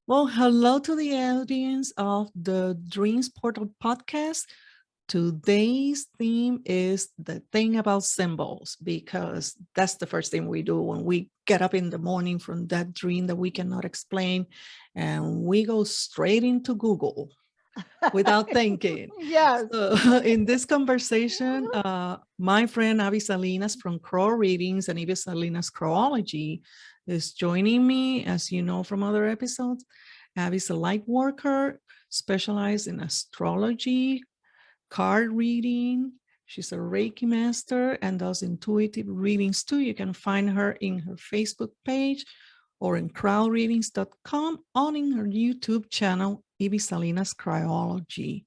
Well, hello to the audience of the Dreams Portal podcast. Today's theme is the thing about symbols, because that's the first thing we do when we get up in the morning from that dream that we cannot explain. And we go straight into Google without thinking. Yes. So, in this conversation, my friend Abby Salinas from Crow Readings and Abby Salinas Crowology is joining me, as you know from other episodes. Abby's a light worker, specialized in astrology, card reading. She's a Reiki master and does intuitive readings too. You can find her in her Facebook page or in crowdreadings.com or in her YouTube channel, Ibby Salinas Cryology.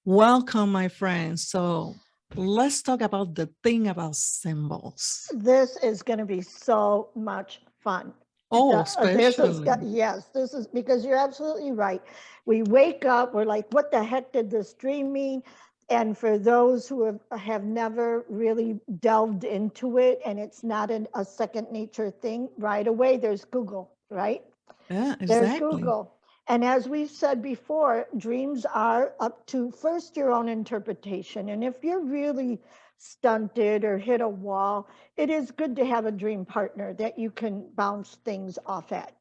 Welcome, my friends. So let's talk about the thing about symbols. This is going to be so much fun. Oh, This is, especially. yes, this is because you're absolutely right. We wake up, we're like, what the heck did this dream mean? And for those who have never really delved into it and it's not a second nature thing, right away, there's Google, right? Yeah, There's exactly. Google. And as we've said before, dreams are up to first your own interpretation. And if you're really stunted or hit a wall, it is good to have a dream partner that you can bounce things off at.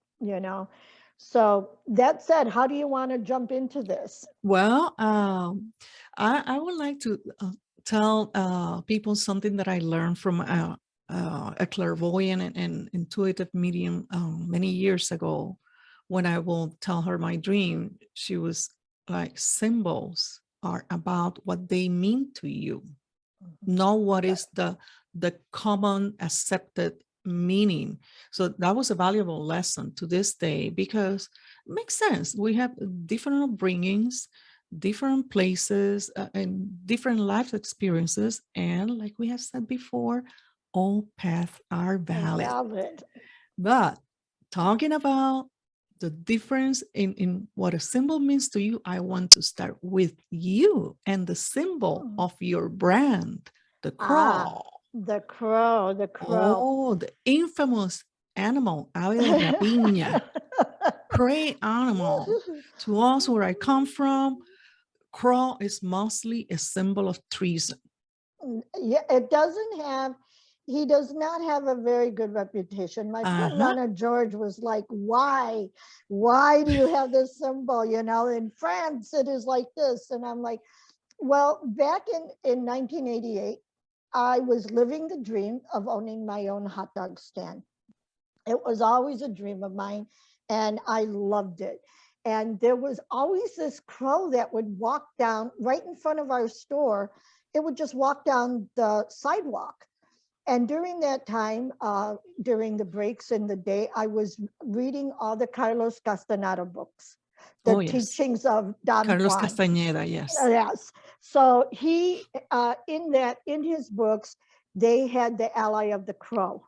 So that said, how do you want to jump into this? Well, I would like to tell people something that I learned from a clairvoyant and intuitive medium many years ago. When I will tell her my dream, she was like, symbols are about what they mean to you, not what Okay. is the common accepted meaning. So that was a valuable lesson to this day, because it makes sense. We have different upbringings, different places, and different life experiences. And like we have said before, all paths are valid. Valid. But talking about the difference in what a symbol means to you, I want to start with you and the symbol of your brand, the Ah, crow. the crow, the crow. Oh, the infamous animal, ave de rapiña, prey animal. To us, where I come from, crow is mostly a symbol of treason. Yeah, he does not have a very good reputation. My friend Uh-huh. Nana George was like, why do you have this symbol? In France, it is like this. And I'm like, well, back in 1988, I was living the dream of owning my own hot dog stand. It was always a dream of mine, and I loved it. And there was always this crow that would walk down right in front of our store. It would just walk down the sidewalk. And during that time, during the breaks in the day, I was reading all the Carlos Castaneda books, the Oh, yes. teachings of Don Carlos Juan. Castañeda, yes. Yes. So he, in his books, they had the ally of the crow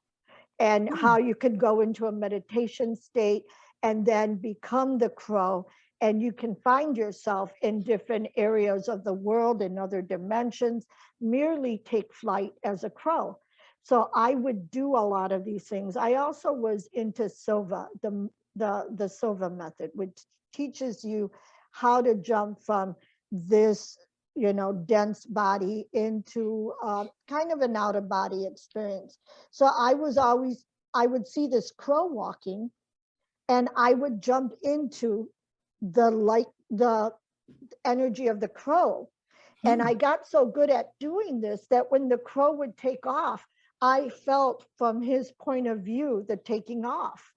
and how Hmm. you could go into a meditation state and then become the crow, and you can find yourself in different areas of the world in other dimensions, merely take flight as a crow. So I would do a lot of these things. I also was into Silva, the Silva method, which teaches you how to jump from this dense body into kind of an out of body experience. So I would see this crow walking, and I would jump into the energy of the crow. And I Hmm. got so good at doing this that when the crow would take off, I felt from his point of view the taking off.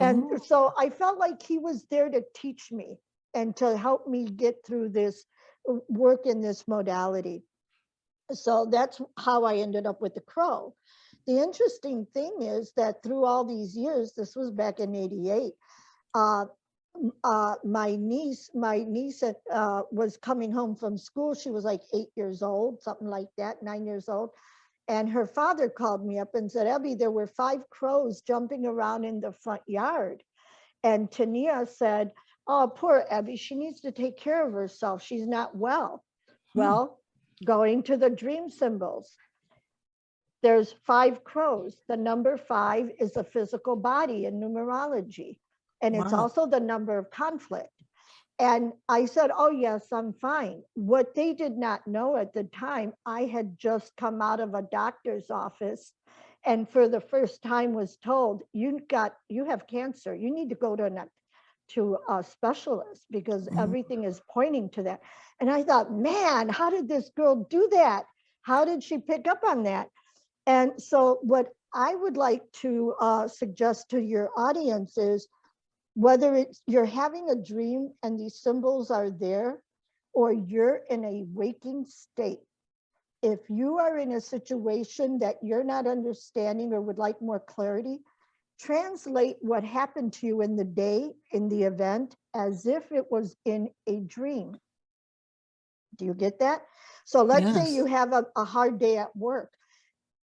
And Oh, so I felt like he was there to teach me and to help me get through this work in this modality. So that's how I ended up with the crow. The interesting thing is that through all these years, this was back in '88. Uh, my niece was coming home from school. She was like 8 years old, something like that, 9 years old. And her father called me up and said, Ebby, there were 5 crows jumping around in the front yard. And Tania said, oh, poor Ebby, she needs to take care of herself. She's not well. hmm. Well, going to the dream symbols, there's 5 crows. The number 5 is a physical body in numerology. And it's Wow. also the number of conflict. And I said, oh, yes, I'm fine. What they did not know at the time, I had just come out of a doctor's office and for the first time was told, you have cancer. You need to go to a specialist because everything is pointing to that. And I thought, man, how did this girl do that? How did she pick up on that? And so what I would like to suggest to your audience is, whether it's you're having a dream and these symbols are there, or you're in a waking state, if you are in a situation that you're not understanding or would like more clarity, translate what happened to you in the day, in the event, as if it was in a dream. Do you get that? So let's say you have a hard day at work.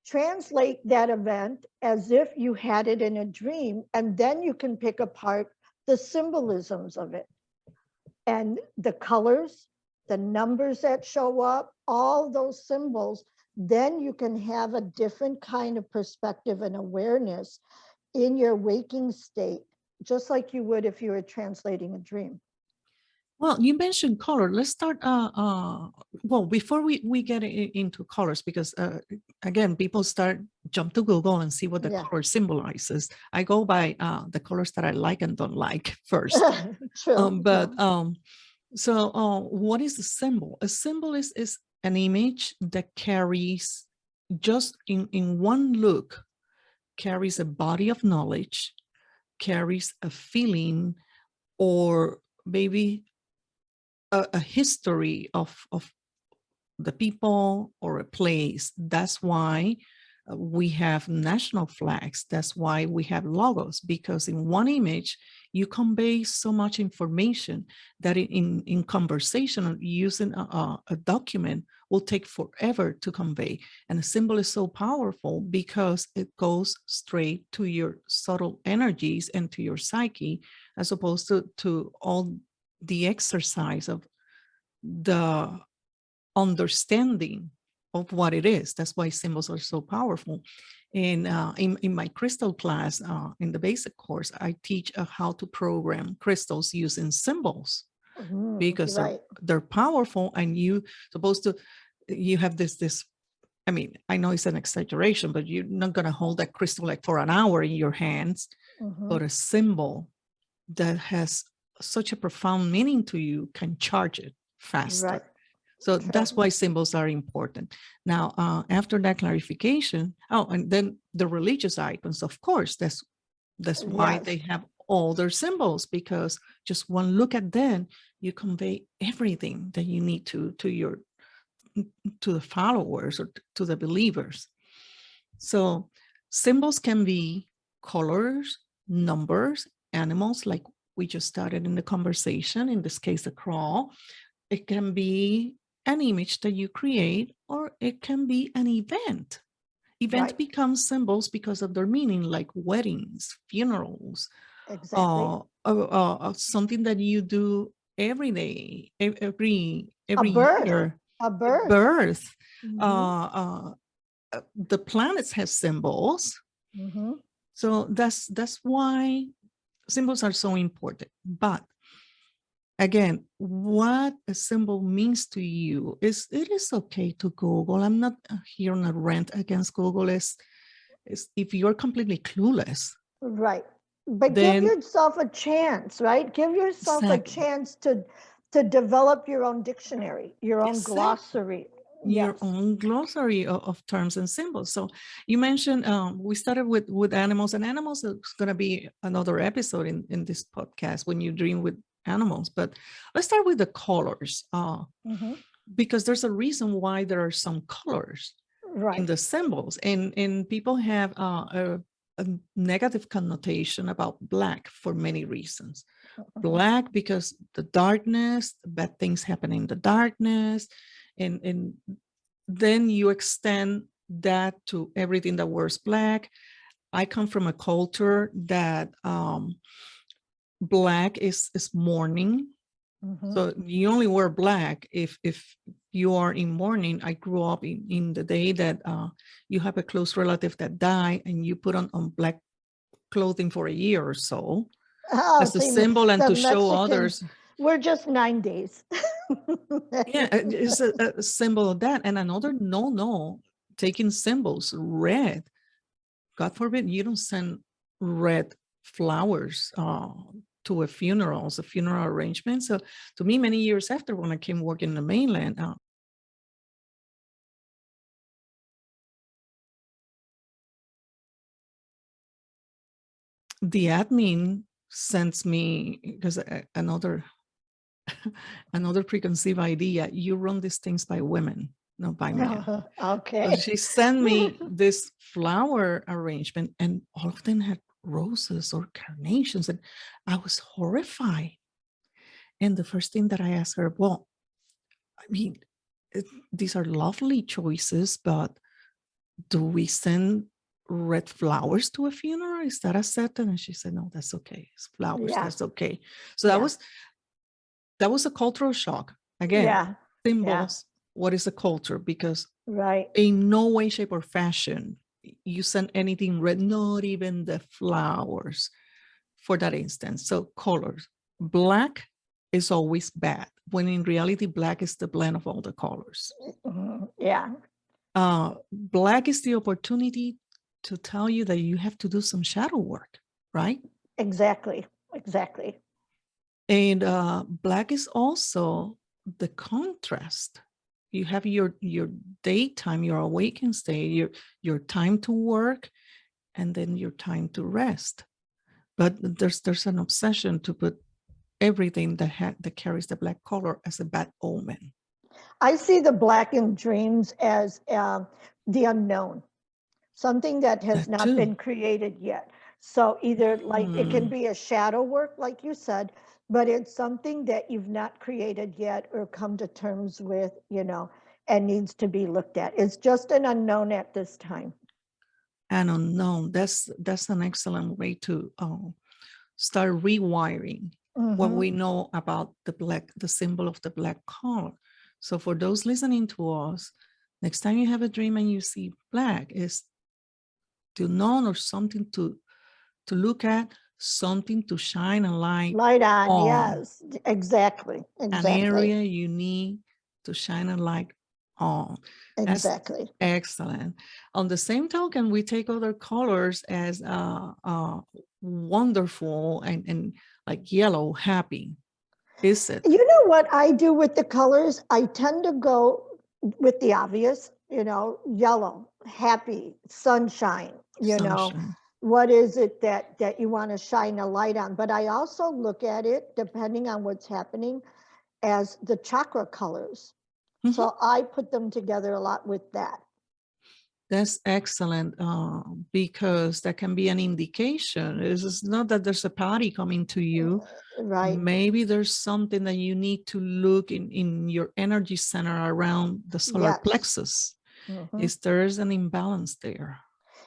Translate that event as if you had it in a dream, and then you can pick apart the symbolisms of it and the colors, the numbers that show up, all those symbols. Then you can have a different kind of perspective and awareness in your waking state, just like you would if you were translating a dream. Well, you mentioned color. Let's start, well, before we get into colors, because again, people jump to Google and see what the color symbolizes. I go by the colors that I like and don't like first. True. So what is a symbol? A symbol is an image that carries, just in one look, carries a body of knowledge, carries a feeling, or maybe a history of the people or a place. That's why we have national flags. That's why we have logos, because in one image, you convey so much information that in conversation, using a document will take forever to convey. And a symbol is so powerful because it goes straight to your subtle energies and to your psyche, as opposed to all the exercise of the understanding of what it is. That's why symbols are so powerful. And in my crystal class, in the basic course, I teach how to program crystals using symbols, because they're powerful, and you have this, I mean, I know it's an exaggeration, but you're not going to hold that crystal like for an hour in your hands, but a symbol that has such a profound meaning to you can charge it faster. So that's why symbols are important. Now, after that clarification, and then the religious icons, of course, that's why they have all their symbols, because just one look at them, you convey everything that you need to the followers or to the believers. So symbols can be colors, numbers, animals, like we just started in the conversation, in this case, a crow. It can be an image that you create, or it can be an event. Event becomes symbols because of their meaning, like weddings, funerals, something that you do every day, every year, a birth. The planets have symbols. So that's why symbols are so important. But again, what a symbol means to you it is okay to Google. I'm not here on a rant against Google. Is if you're completely clueless. But give yourself a chance, right? Give yourself a chance to develop your own dictionary, your own glossary. Your own glossary of terms and symbols. So you mentioned we started with animals, and animals is going to be another episode in this podcast, when you dream with animals. But let's start with the colors, because there's a reason why there are some colors in the symbols, and people have a negative connotation about black for many reasons. Black because the darkness, bad things happen in the darkness, and then you extend that to everything that wears black. I come from a culture that black is mourning. So you only wear black if you are in mourning. I grew up in the day that you have a close relative that died, and you put on black clothing for a year or so. Oh, as a see, symbol and the to show Mexicans, others. we're just 9 days. Yeah, it's a symbol of that. And another no, taking symbols, red. God forbid you don't send red flowers to a funeral arrangement. So to me, many years after, when I came working in the mainland, the admin sends me, because another preconceived idea, you run these things by women, not by men. So Okay. she sent me this flower arrangement, and all of them had roses or carnations, and I was horrified. And the first thing that I asked her, well, I mean, these are lovely choices, but do we send red flowers to a funeral? Is that accepted? And she said, no, that's okay. It's flowers, Yeah. that's okay. So Yeah. that was a cultural shock. Again, Yeah. symbols, what is a culture? Because Right. in no way, shape, or fashion you send anything red, not even the flowers for that instance. So colors, black is always bad, when in reality, black is the blend of all the colors. Yeah. Black is the opportunity to tell you that you have to do some shadow work, right? Exactly. Exactly. And black is also the contrast. You have your daytime, your awakened state, your time to work, and then your time to rest. But there's an obsession to put everything that carries the black color as a bad omen. I see the black in dreams as the unknown, something that has That not too. been created yet. So either like it can be a shadow work, like you said, but it's something that you've not created yet or come to terms with, and needs to be looked at. It's just an unknown at this time. An unknown. That's an excellent way to start rewiring what we know about the symbol of the black color. So for those listening to us, next time you have a dream and you see black, is to know or something to look at, something to shine a light on. on, Yes, exactly. an area you need to shine a light on. That's Exactly. excellent. On the same token, we take other colors as wonderful and like yellow, happy. Is it? You know what I do with the colors? I tend to go with the obvious, yellow, happy, sunshine, Sunshine. what is it that you want to shine a light on? But I also look at it, depending on what's happening, as the chakra colors. So I put them together a lot with that. That's excellent, because that can be an indication. It's not that there's a party coming to you. Right. Maybe there's something that you need to look in your energy center around the solar plexus. Is there's an imbalance there?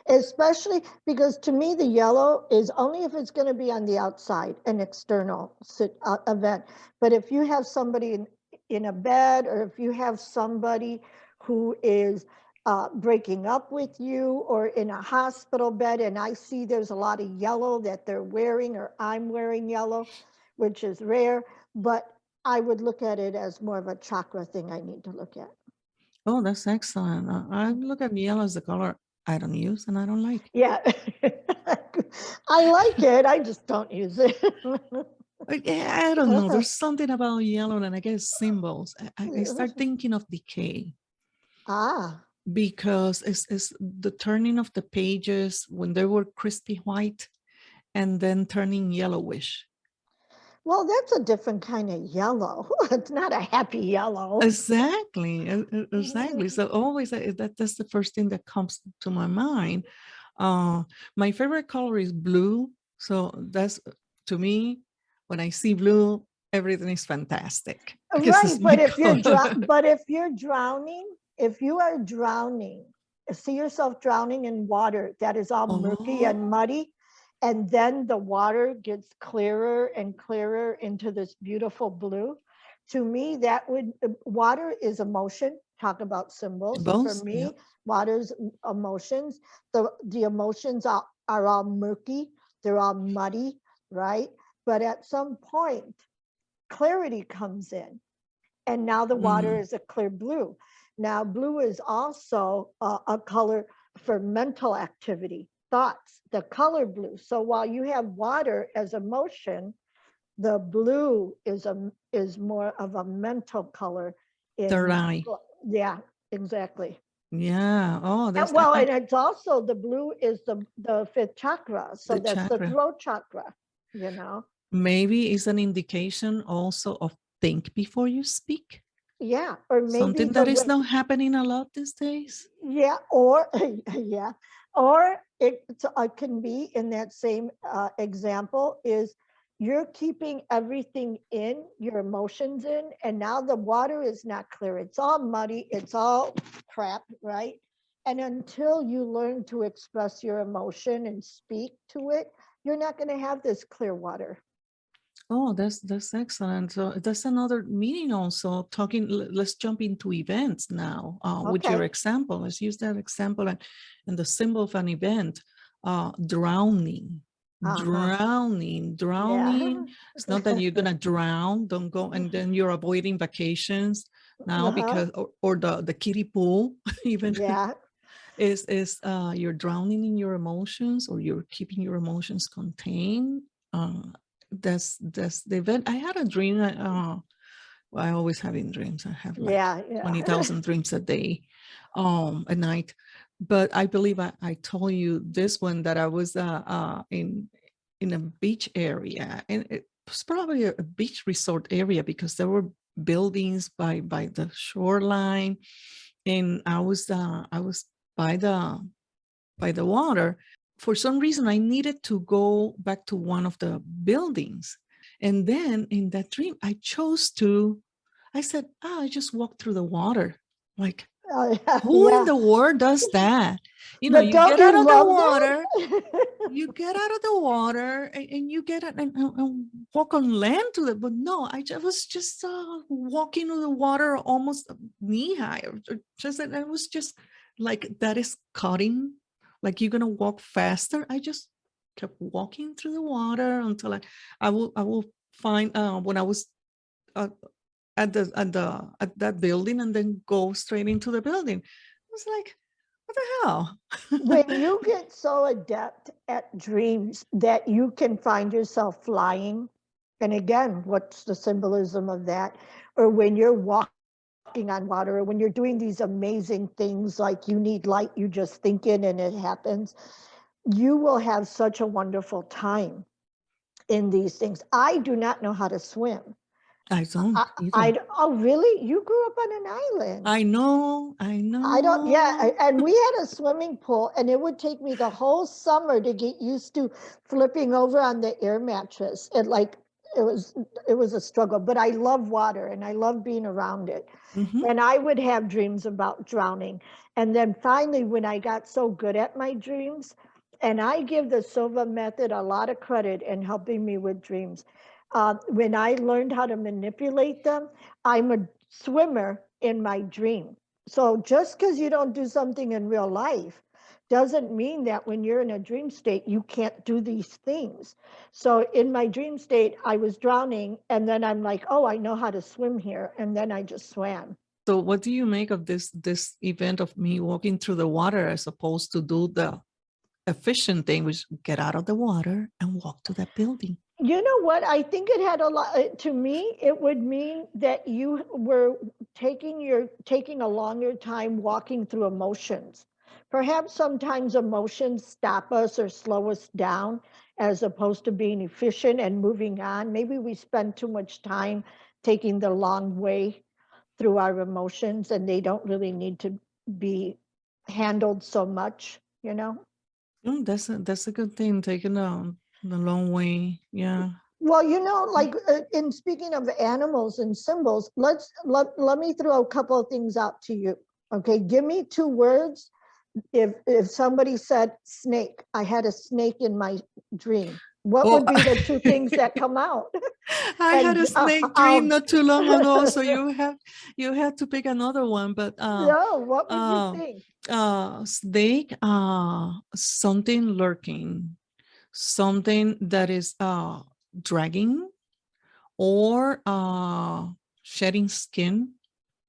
Especially because to me, the yellow is only if it's going to be on the outside, an external event. But if you have somebody in a bed, or if you have somebody who is breaking up with you, or in a hospital bed, and I see there's a lot of yellow that they're wearing, or I'm wearing yellow, which is rare, but I would look at it as more of a chakra thing I need to look at. Oh, that's excellent. I look at yellow as the color I don't use and I don't like. Yeah. I like it. I just don't use it. I don't know. There's something about yellow, and I guess symbols. I start thinking of decay. Because it's the turning of the pages when they were crispy white and then turning yellowish. Well, that's a different kind of yellow. It's not a happy yellow. Exactly. Exactly. So always that's the first thing that comes to my mind. My favorite color is blue. So that's, to me, when I see blue, everything is fantastic. Right, but if you're drowning, if you are drowning, see yourself drowning in water that is all murky and muddy, and then the water gets clearer and clearer into this beautiful blue. To me, water is emotion. Talk about symbols. For me, water's emotions. The emotions are all murky. They're all muddy, right? but at some point, clarity comes in. And now the water is a clear blue. Now, blue is also a color for mental activity, thoughts, the color blue. So while you have water as emotion, the blue is more of a mental color. Third eye. Yeah, exactly. Yeah. Oh, that's Well, and it's also the blue is the fifth chakra. So the that's chakra. the throat chakra, you know. Maybe it's an indication also of think before you speak. Yeah, or maybe Something that is not happening a lot these days. Yeah, or yeah, or it can be in that same example is you're keeping everything in, your emotions in, and now the water is not clear. It's all muddy. It's all crap, right? And until you learn to express your emotion and speak to it, you're not going to have this clear water. Oh, that's excellent. So that's another meaning also talking. Let's jump into events now with your example. Let's use that example and the symbol of an event, drowning. Drowning. Yeah. It's not that you're gonna drown. Don't go, and then you're avoiding vacations now because or the kiddie pool even. Yeah. is you're drowning in your emotions or you're keeping your emotions contained. That's the event. I had a dream. Well, I always having dreams. I have like 20,000 dreams a day, a night. But I believe I told you this one that I was in a beach area, and it was probably a beach resort area because there were buildings by the shoreline, and I was by the water. For some reason, I needed to go back to one of the buildings. And then in that dream, I said, I just walked through the water. Like, who in the world does that? You know, you get out of the water, and you get out and walk on land to it. But no, I was just walking through the water almost knee high. I was just like, that is cutting. Like you're gonna walk faster. I just kept walking through the water until I will find when I was at that building and then go straight into the building. I was like, what the hell? When you get so adept at dreams that you can find yourself flying, and again, what's the symbolism of that? Or when you're walking on water, or when you're doing these amazing things like you need light, you just think it and it happens, you will have such a wonderful time in these things. I do not know how to swim. I don't either. Oh, really? You grew up on an island. I know. I don't, yeah. And we had a swimming pool, and it would take me the whole summer to get used to flipping over on the air mattress. It was a struggle, but I love water and I love being around it. Mm-hmm. And I would have dreams about drowning. And then finally, when I got so good at my dreams, and I give the Silva method a lot of credit in helping me with dreams. When I learned how to manipulate them, I'm a swimmer in my dream. So just because you don't do something in real life doesn't mean that when you're in a dream state, you can't do these things. So in my dream state, I was drowning, and then I'm like, oh, I know how to swim here. And then I just swam. So what do you make of this event of me walking through the water as opposed to do the efficient thing, which get out of the water and walk to that building? You know what? I think it had a lot, to me, it would mean that you were taking a longer time walking through emotions. Perhaps sometimes emotions stop us or slow us down as opposed to being efficient and moving on. Maybe we spend too much time taking the long way through our emotions, and they don't really need to be handled so much, you know? That's a good thing, taking the long way. Yeah. Well, you know, like in speaking of animals and symbols, let me throw a couple of things out to you. Okay, give me two words. If somebody said snake, I had a snake in my dream. What would be the two things that come out? I had a snake dream not too long ago, so you have to pick another one. But no, what would you think? Snake, something lurking, something that is dragging or shedding skin.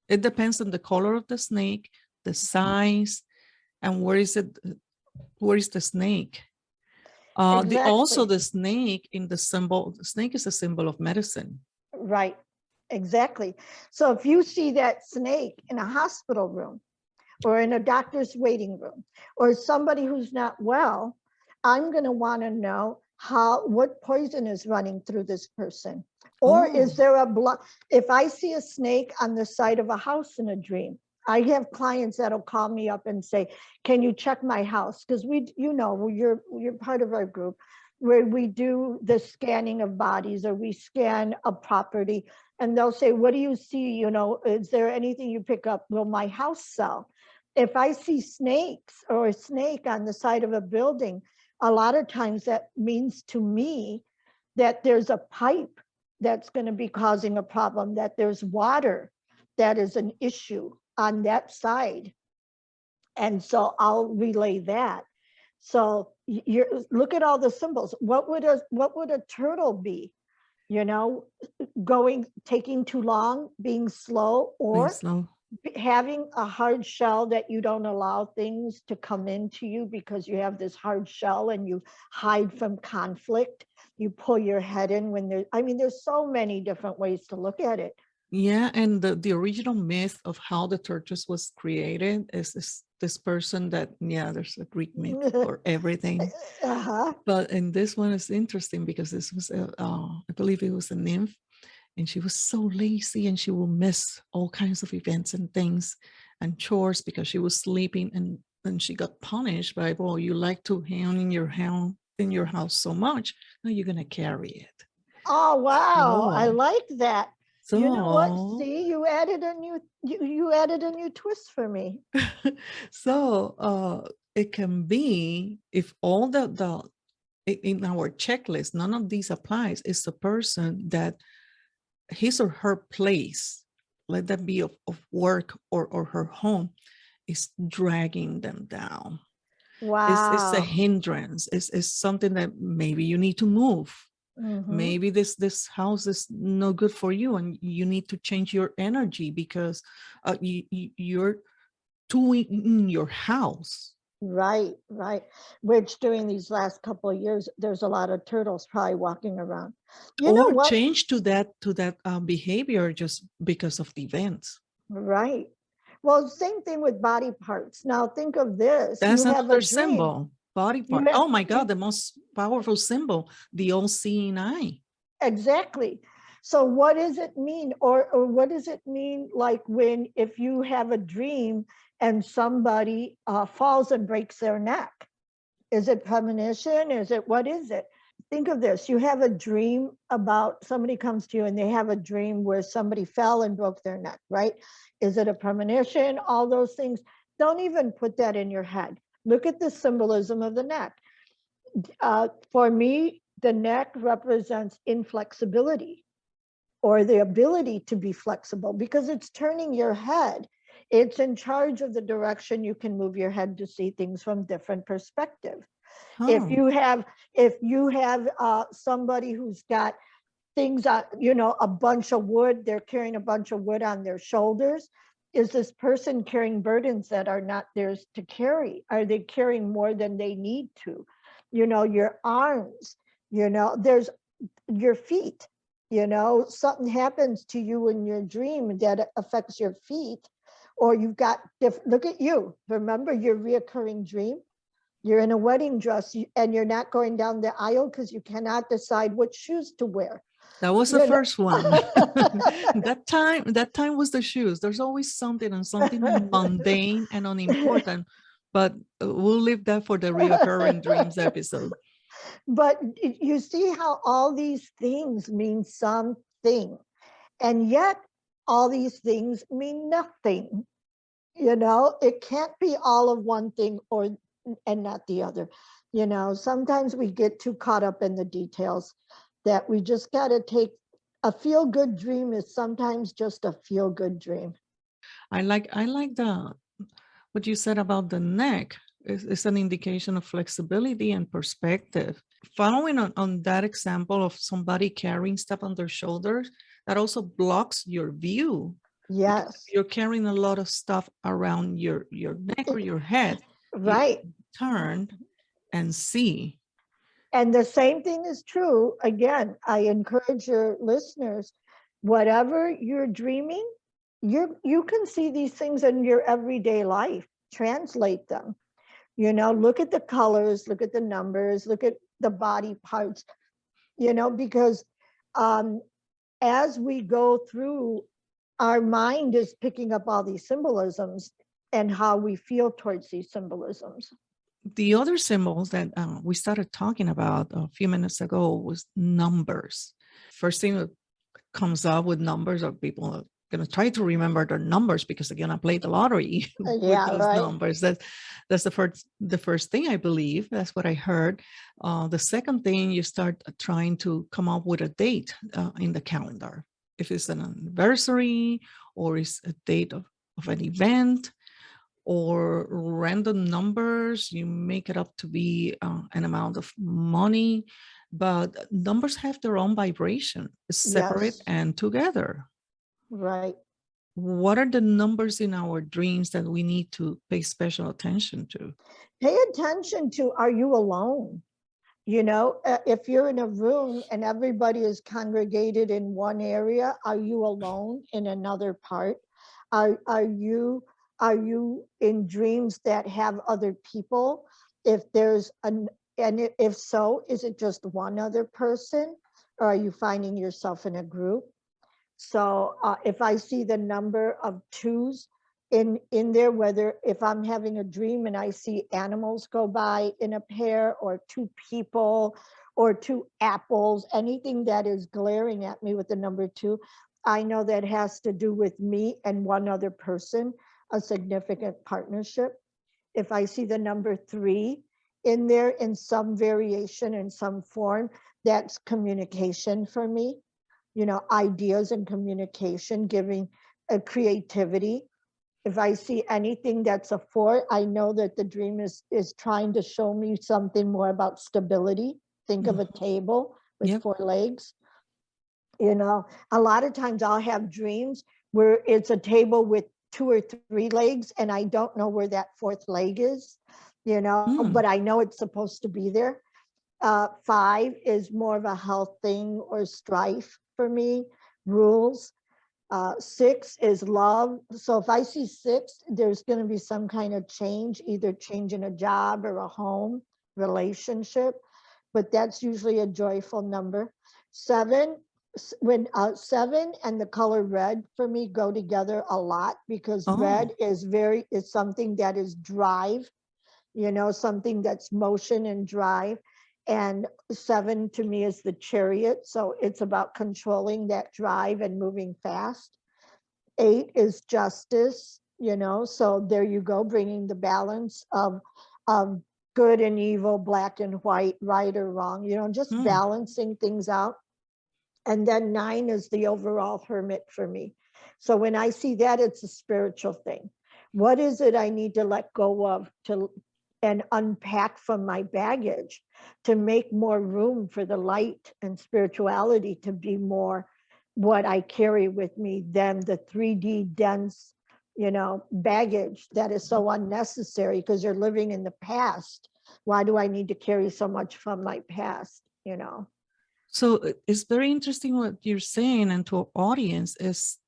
It depends on the color of the snake, the size, and where is the snake. Also Exactly. the snake in the symbol, the snake is a symbol of medicine. Right. Exactly. So if you see that snake in a hospital room or in a doctor's waiting room or somebody who's not well, I'm going to want to know what poison is running through this person. Or is there a blood? If I see a snake on the side of a house in a dream, I have clients that'll call me up and say, can you check my house? Because you're part of our group where we do the scanning of bodies or we scan a property and they'll say, what do you see? Is there anything you pick up? Will my house sell? If I see snakes or a snake on the side of a building, a lot of times that means to me that there's a pipe that's going to be causing a problem, that there's water that is an issue on that side. And so I'll relay that. So look at all the symbols. What would a turtle be? Taking too long, being slow, or having a hard shell that you don't allow things to come into you because you have this hard shell and you hide from conflict. You pull your head in when there's so many different ways to look at it. Yeah, and the original myth of how the tortoise was created is this person that, there's a Greek myth for everything. But in this one, it's interesting because this was, I believe it was a nymph, and she was so lazy and she will miss all kinds of events and things and chores because she was sleeping, and then she got punished by, well, you like to hang in your house so much, now you're gonna carry it. Oh wow, I like that. So, you know what? See, you added a new twist for me. So it can be, if all in our checklist, none of these applies, is the person that his or her place, let that be of work or her home, is dragging them down. Wow. It's a hindrance. It's something that maybe you need to move. Maybe this house is no good for you and you need to change your energy because you're too in your house. Right. Which during these last couple of years, there's a lot of turtles probably walking around. Or change to that behavior just because of the events. Right. Well, same thing with body parts. Now think of this. That's another symbol. Body part. Oh my God, the most powerful symbol, the all-seeing eye. Exactly. So what does it mean? Or what does it mean like if you have a dream and somebody falls and breaks their neck? Is it premonition? What is it? Think of this. You have a dream about somebody comes to you and they have a dream where somebody fell and broke their neck, right? Is it a premonition? All those things. Don't even put that in your head. Look at the symbolism of the neck. For me, the neck represents inflexibility or the ability to be flexible because it's turning your head. It's in charge of the direction you can move your head to see things from different perspectives. If you have somebody who's got things on, a bunch of wood, they're carrying a bunch of wood on their shoulders. Is this person carrying burdens that are not theirs to carry? Are they carrying more than they need to? Your arms, there's your feet, something happens to you in your dream that affects your feet, or you've got look at you. Remember your reoccurring dream? You're in a wedding dress and you're not going down the aisle because you cannot decide what shoes to wear. That was the first one. That time was the shoes. There's always something mundane and unimportant, but we'll leave that for the reoccurring dreams episode. But you see how all these things mean something, and yet all these things mean nothing. It can't be all of one thing and not the other. Sometimes we get too caught up in the details that we just got to take. A feel-good dream is sometimes just a feel-good dream. I like what you said about the neck. It's an indication of flexibility and perspective. following on that example of somebody carrying stuff on their shoulders, that also blocks your view. Yes. You're carrying a lot of stuff around your neck or your head. Right. Turn and see. And the same thing is true. Again, I encourage your listeners, whatever you're dreaming, you can see these things in your everyday life. Translate them. Look at the colors, look at the numbers, look at the body parts, because as we go through, our mind is picking up all these symbolisms and how we feel towards these symbolisms. The other symbols that we started talking about a few minutes ago was numbers. First thing that comes up with numbers are people are going to try to remember their numbers because they're going to play the lottery with those numbers. That's the first thing, I believe. That's what I heard. The second thing, you start trying to come up with a date in the calendar. If it's an anniversary or it's a date of an event, or random numbers, you make it up to be an amount of money, but numbers have their own vibration, separate and together. Right. What are the numbers in our dreams that we need to pay special attention to? Pay attention to, are you alone? If you're in a room and everybody is congregated in one area, are you alone in another part? Are you in dreams that have other people? If so, is it just one other person, or are you finding yourself in a group? So if I see the number of twos in there, whether if I'm having a dream and I see animals go by in a pair, or two people, or two apples, anything that is glaring at me with the number 2, I know that has to do with me and one other person, a significant partnership. If I see the number 3 in there in some variation, in some form, that's communication for me. Ideas and communication, giving a creativity. If I see anything that's a 4, I know that the dream is trying to show me something more about stability. Think of a table with 4 legs. A lot of times I'll have dreams where it's a table with 2 or 3 legs, and I don't know where that 4th leg is, but I know it's supposed to be there. 5 is more of a health thing or strife for me, rules. 6 is love. So if I see 6, there's going to be some kind of change, either change in a job or a home relationship, but that's usually a joyful number. 7, when 7 and the color red for me go together a lot, because red is something that is drive, something that's motion and drive. And 7 to me is the chariot. So it's about controlling that drive and moving fast. 8 is justice, so there you go, bringing the balance of good and evil, black and white, right or wrong, just balancing things out. And then 9 is the overall hermit for me. So when I see that, it's a spiritual thing. What is it I need to let go of and unpack from my baggage to make more room for the light and spirituality to be more what I carry with me than the 3D dense, baggage that is so unnecessary because you're living in the past. Why do I need to carry so much from my past, So it's very interesting what you're saying, and to our audience is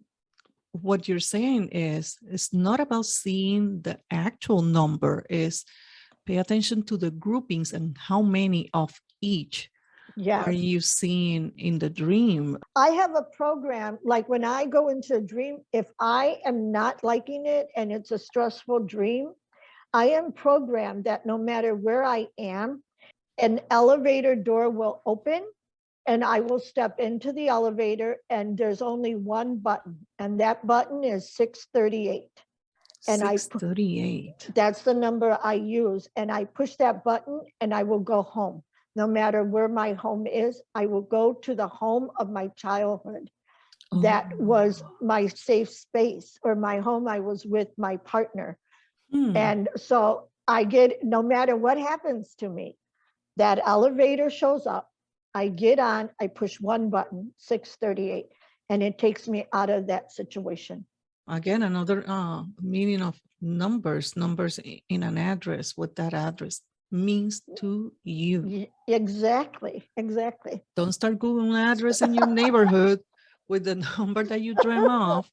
what you're saying is it's not about seeing the actual number, is pay attention to the groupings and how many of each are you seeing in the dream. I have a program, like when I go into a dream, if I am not liking it and it's a stressful dream, I am programmed that no matter where I am, an elevator door will open and I will step into the elevator, and there's only one button, and that button is 638. And 638. That's the number I use. And I push that button and I will go home. No matter where my home is, I will go to the home of my childhood. That was my safe space, or my home I was with my partner. And so I get, no matter what happens to me, That elevator shows up. I get on, I push one button, 638, and it takes me out of that situation. Again, another meaning of numbers in an address, what that address means to you. Exactly. Don't start Googling address in your neighborhood with the number that you dream of.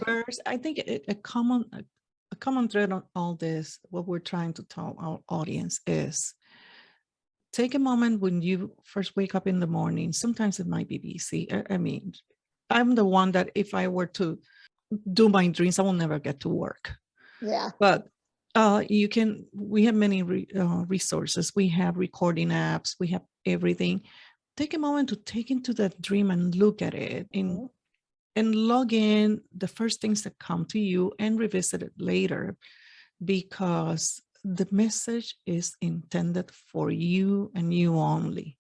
First, I think a common thread on all this, what we're trying to tell our audience is, take a moment when you first wake up in the morning. Sometimes it might be busy. I mean, I'm the one that if I were to do my dreams, I will never get to work. Yeah. But we have many resources. We have recording apps. We have everything. Take a moment to take into that dream and look at it and log in the first things that come to you and revisit it later, because the message is intended for you and you only.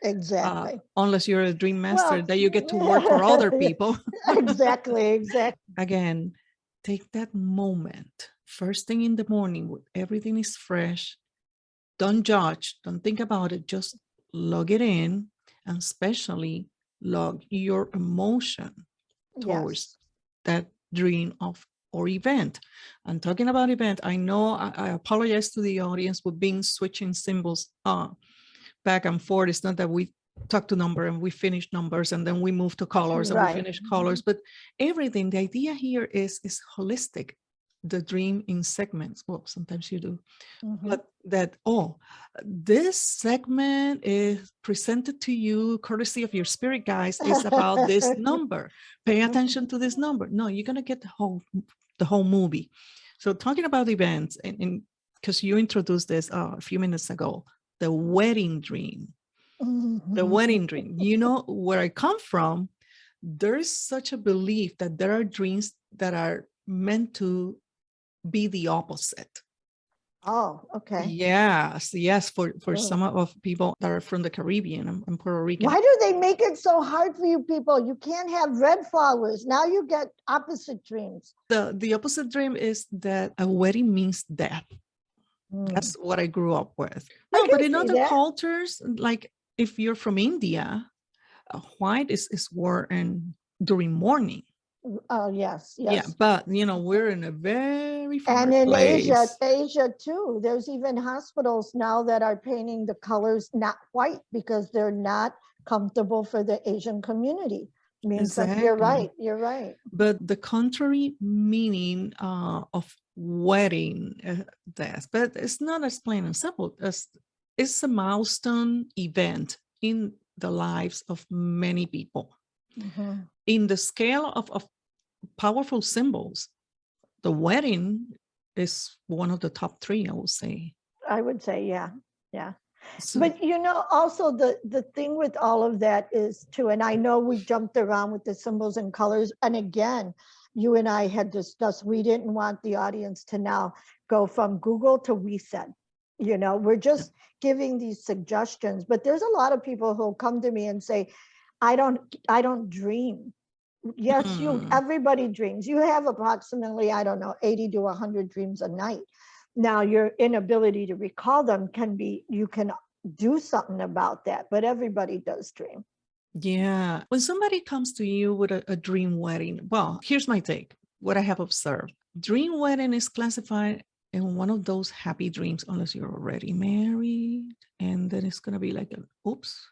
Exactly. Unless you're a dream master that you get to work for other people. Exactly. Again, take that moment, first thing in the morning, when everything is fresh. Don't judge, don't think about it, just log it in, and especially log your emotion towards that dream of or event. And talking about event, I know I apologize to the audience for being switching symbols back and forth. It's not that we talk to number and we finish numbers and then we move to colors and we finish colors, but everything, the idea here is holistic. The dream in segments. Well, sometimes you do, but that, this segment is presented to you courtesy of your spirit guides, is about this number. Pay attention to this number. No, you're gonna get the whole movie. So talking about events, and because you introduced this a few minutes ago, the wedding dream. The wedding dream. You know where I come from, there is such a belief that there are dreams that are meant to be the opposite. Oh, okay. Yes. For some of people that are from the Caribbean and Puerto Rican. Why do they make it so hard for you people? You can't have red flowers. Now you get opposite dreams. The opposite dream is that a wedding means death. That's what I grew up with. No, but in other cultures, like if you're from India, white is worn during mourning. Oh, yes. Yeah, but we're in a very far and in place. Asia too, there's even hospitals now that are painting the colors not white because they're not comfortable for the Asian community. Exactly. You're right. But the contrary meaning of wedding death, but it's not as plain and simple. It's a milestone event in the lives of many people. In the scale of powerful symbols, the wedding is one of the top 3, I would say. Yeah. So, but also the thing with all of that is too, and I know we jumped around with the symbols and colors, and again, you and I had discussed, we didn't want the audience to now go from Google to we said. We're just giving these suggestions, but there's a lot of people who'll come to me and say, I don't dream. Yes, everybody dreams. You have approximately, 80 to 100 dreams a night. Now, your inability to recall them you can do something about that, but everybody does dream. Yeah. When somebody comes to you with a dream wedding, well, here's my take, what I have observed. Dream wedding is classified in one of those happy dreams, unless you're already married, and then it's going to be like oops.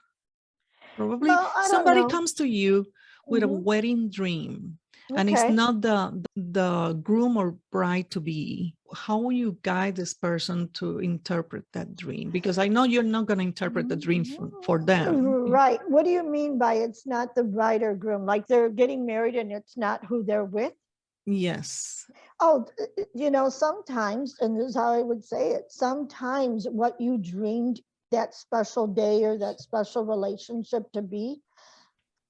Probably somebody comes to you with a wedding dream, and it's not the groom or bride to be. How will you guide this person to interpret that dream? Because I know you're not going to interpret the dream for them. Right. What do you mean by it's not the bride or groom? Like they're getting married and it's not who they're with? Yes. Oh, sometimes, and this is how I would say it, sometimes what you dreamed that special day or that special relationship to be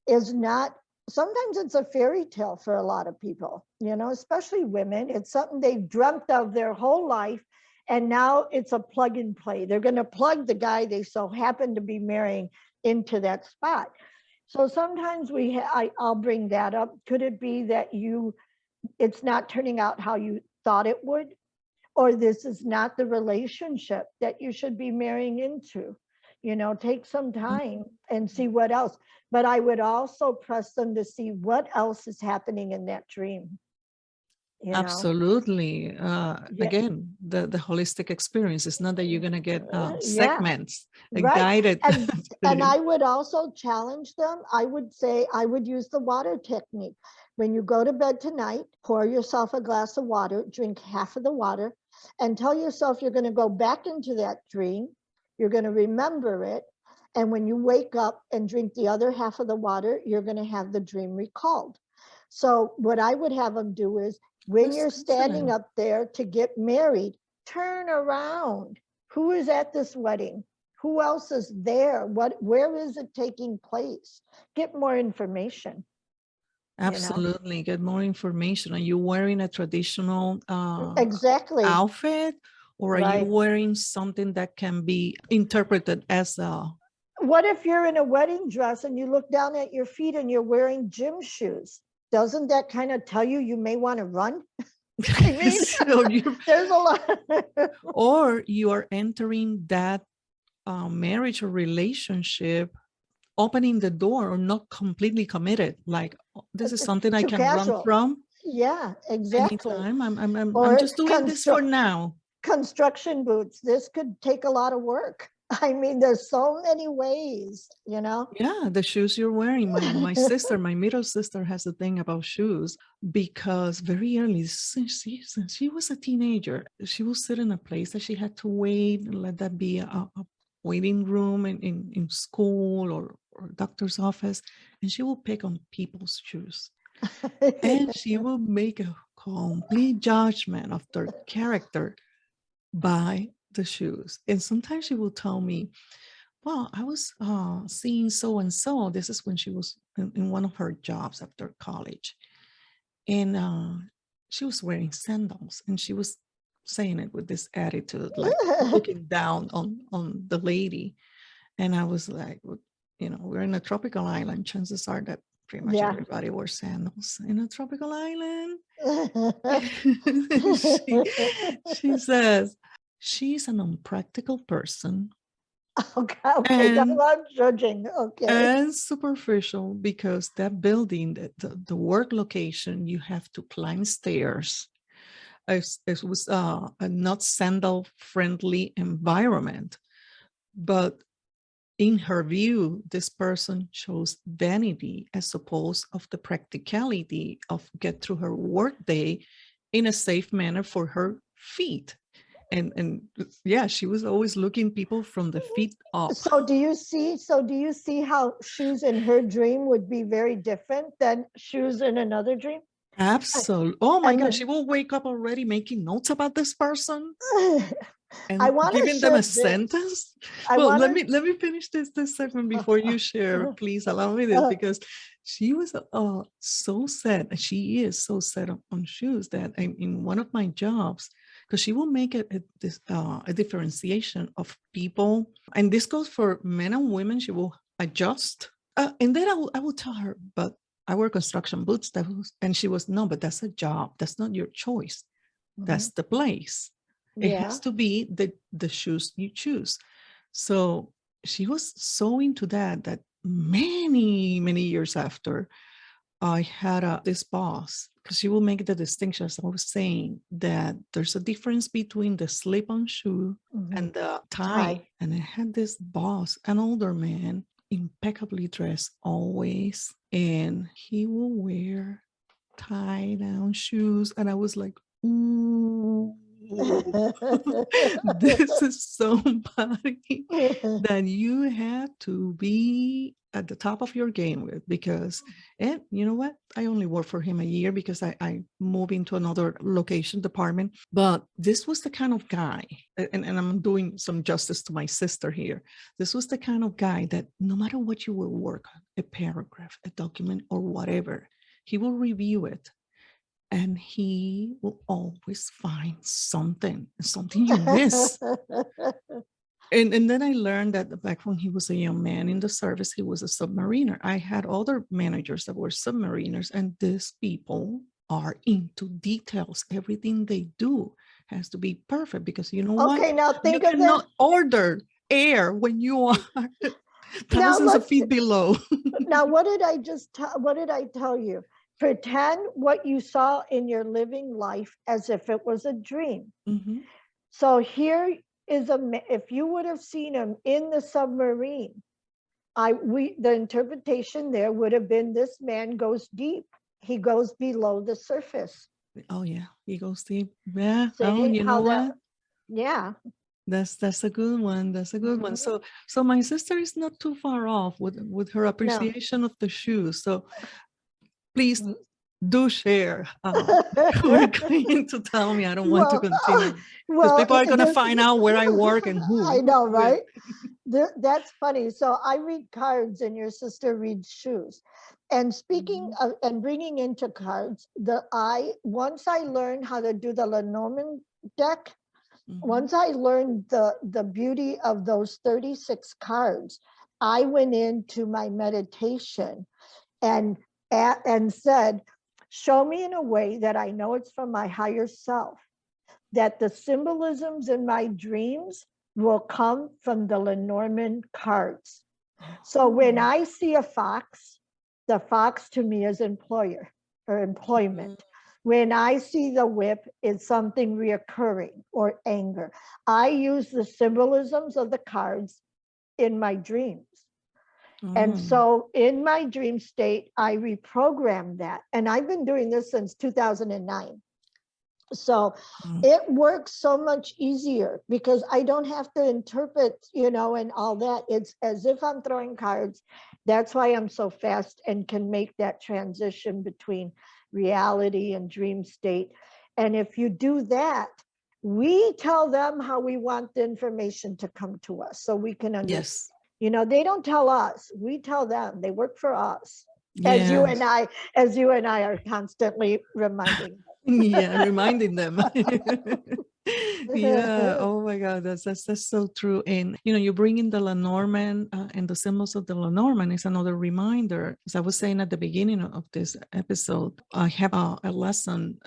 is not, sometimes it's a fairy tale for a lot of people, especially women. It's something they've dreamt of their whole life, and now it's a plug and play. They're going to plug the guy they so happen to be marrying into that spot. So sometimes I'll bring that up. Could it be that it's not turning out how you thought it would? or this is not the relationship that you should be marrying into. Take some time and see what else. But I would also press them to see what else is happening in that dream. Absolutely. Yeah. Again, the holistic experience. It's not that you're going to get Yeah, segments, right. guided. And I would also challenge them. I would say, I would use the water technique. When you go to bed tonight, pour yourself a glass of water, drink half of the water, and tell yourself you're going to go back into that dream. You're going to remember it. And when you wake up and drink the other half of the water, you're going to have the dream recalled. So what I would have them do is, when you're standing up there to get married, turn around. Who is at this wedding? Who else is there? Where is it taking place? Get more information. Absolutely. Get more information. Are you wearing a traditional exactly outfit, or are you wearing something that can be interpreted as a... What if you're in a wedding dress and you look down at your feet and you're wearing gym shoes? Doesn't that kind of tell you may want to run? I mean, so there's a lot. Or you are entering that marriage or relationship, opening the door or not completely committed. Like, this is something I can run from. Yeah, exactly. Anytime. I'm just doing this for now. Construction boots. This could take a lot of work. I mean, there's so many ways, Yeah, the shoes you're wearing. My sister, my middle sister, has a thing about shoes, because very early, since she was a teenager, she will sit in a place that she had to wait, and let that be a waiting room in school or doctor's office, and she will pick on people's shoes. And she will make a complete judgment of their character by the shoes. And sometimes she will tell me, well, I was seeing so and so. This is when she was in one of her jobs after college. And she was wearing sandals, and she was saying it with this attitude, like looking down on the lady. And I was like, well, we're in a tropical island. Chances are that pretty much everybody wears sandals in a tropical island. she says, she's an unpractical person. Okay, I'm judging. Okay. And superficial, because that building, the work location, you have to climb stairs. It was a not sandal friendly environment. But in her view, this person chose vanity as opposed of the practicality of get through her workday in a safe manner for her feet. And yeah, she was always looking people from the feet up. So do you see how shoes in her dream would be very different than shoes in another dream? Absolutely. Oh my gosh, she will wake up already making notes about this person. And I want giving them a sentence. Well, let me finish this segment before you share. Please allow me this, because she was so set. She is so set on shoes that in one of my jobs, because she will make a differentiation of people, and this goes for men and women. She will adjust, and then I will tell her, but I wear construction boots. And she was, no, but that's a job. That's not your choice. That's the place. It has to be the shoes you choose. So she was so into that many, many years after, I had this boss, because she will make the distinction, as I was saying, that there's a difference between the slip-on shoe and the tie. And I had this boss, an older man, impeccably dressed always, and he will wear tie-down shoes. And I was like, ooh. This is somebody that you have to be at the top of your game with, because, and you know what? I only worked for him a year because I moved into another location department. But this was the kind of guy, and I'm doing some justice to my sister here. This was the kind of guy that no matter what you will work on, a paragraph, a document, or whatever, he will review it. And he will always find something you miss. And then I learned that back when he was a young man in the service, he was a submariner. I had other managers that were submariners, and these people are into details, everything they do. has to be perfect, because you know what? Okay, now You think of this. cannot order air when you are thousands of feet below. Now, what did I tell you? Pretend what you saw in your living life as if it was a dream. Mm-hmm. So here is if you would have seen him in the submarine, the interpretation there would have been, this man goes deep. He goes below the surface. Oh yeah, he goes deep. Yeah. See Oh, you know what? Yeah. That's a good one. That's a good one. Mhm. So my sister is not too far off with her No. appreciation of the shoes. So please do share. We're going to tell me I don't want to continue, because people are going to find out where I work and who. I know, right? That's funny. So I read cards and your sister reads shoes. And speaking of, and bringing into cards, once I learned how to do the Lenormand deck, once I learned the beauty of those 36 cards, I went into my meditation and said, show me in a way that I know it's from my higher self, that the symbolisms in my dreams will come from the Lenormand cards. So when I see a fox, the fox to me is employer or employment. When I see the whip, it's something reoccurring or anger. I use the symbolisms of the cards in my dreams. And so in my dream state, I reprogram that. And I've been doing this since 2009. So it works so much easier because I don't have to interpret, and all that. It's as if I'm throwing cards. That's why I'm so fast and can make that transition between reality and dream state. And if you do that, we tell them how we want the information to come to us so we can understand. Yes. They don't tell us, we tell them. They work for us. Yes. As you and I are constantly reminding them. Yeah, reminding them. Yeah. Oh my God, that's so true. And you bring in the Lenormand and the symbols of the Lenormand is another reminder. As I was saying at the beginning of this episode, I have a lesson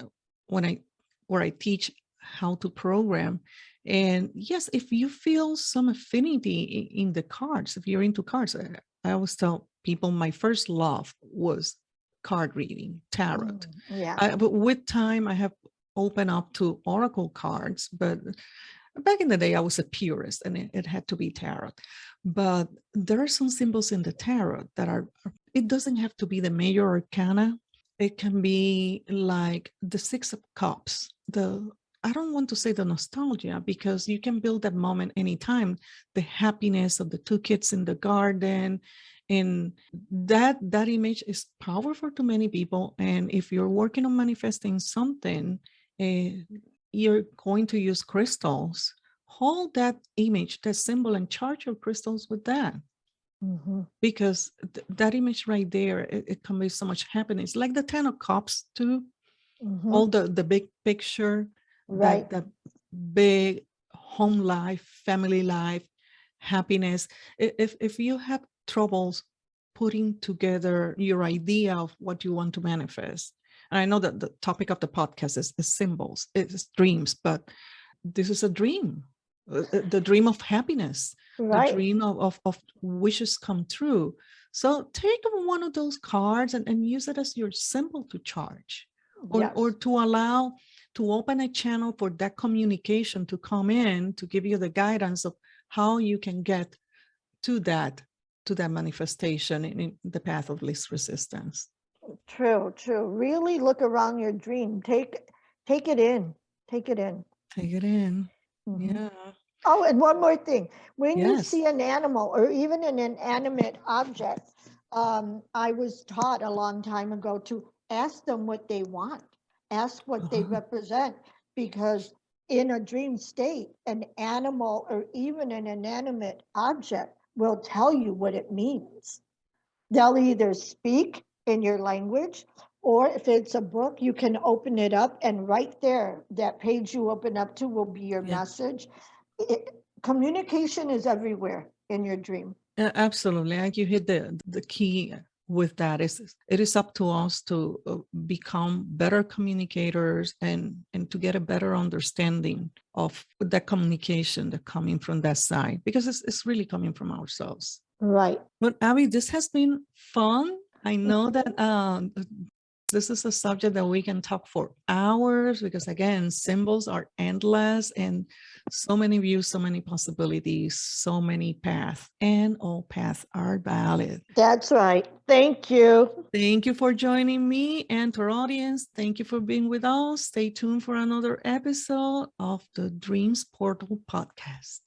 where I teach how to program. And yes, if you feel some affinity in the cards, if you're into cards, I always tell people my first love was card reading, tarot. Yeah. But with time, I have opened up to oracle cards. But back in the day, I was a purist, and it had to be tarot. But there are some symbols in the tarot that it doesn't have to be the major arcana. It can be like the Six of Cups. I don't want to say the nostalgia, because you can build that moment anytime. The happiness of the two kids in the garden. And that image is powerful to many people. And if you're working on manifesting something, you're going to use crystals. Hold that image, that symbol, and charge your crystals with that. Because that image right there, it conveys so much happiness. Like the Ten of Cups too. All the big picture, right? That big home life, family life, happiness. If you have troubles putting together your idea of what you want to manifest, and I know that the topic of the podcast is symbols, it's dreams, but this is a dream, the dream of happiness, the dream of wishes come true. So take one of those cards and use it as your symbol to charge, or to allow to open a channel for that communication to come in, to give you the guidance of how you can get to that manifestation in the path of least resistance. True. Really look around your dream. Take it in. Take it in. Yeah. Oh, and one more thing. When you see an animal or even an inanimate object, I was taught a long time ago to ask them what they want. Ask what they represent, because in a dream state, an animal or even an inanimate object will tell you what it means. They'll either speak in your language, or if it's a book, you can open it up, and right there, that page you open up to will be your message. Communication is everywhere in your dream. Absolutely. Like you hit the key with that. It is up to us to become better communicators and to get a better understanding of the communication that coming from that side, because it's really coming from ourselves. Right. But Abby, this has been fun. I know that this is a subject that we can talk for hours, because again, symbols are endless and so many views, so many possibilities, so many paths, and all paths are valid. That's right. Thank you. Thank you for joining me, and to our audience, thank you for being with us. Stay tuned for another episode of the Dreams Portal podcast.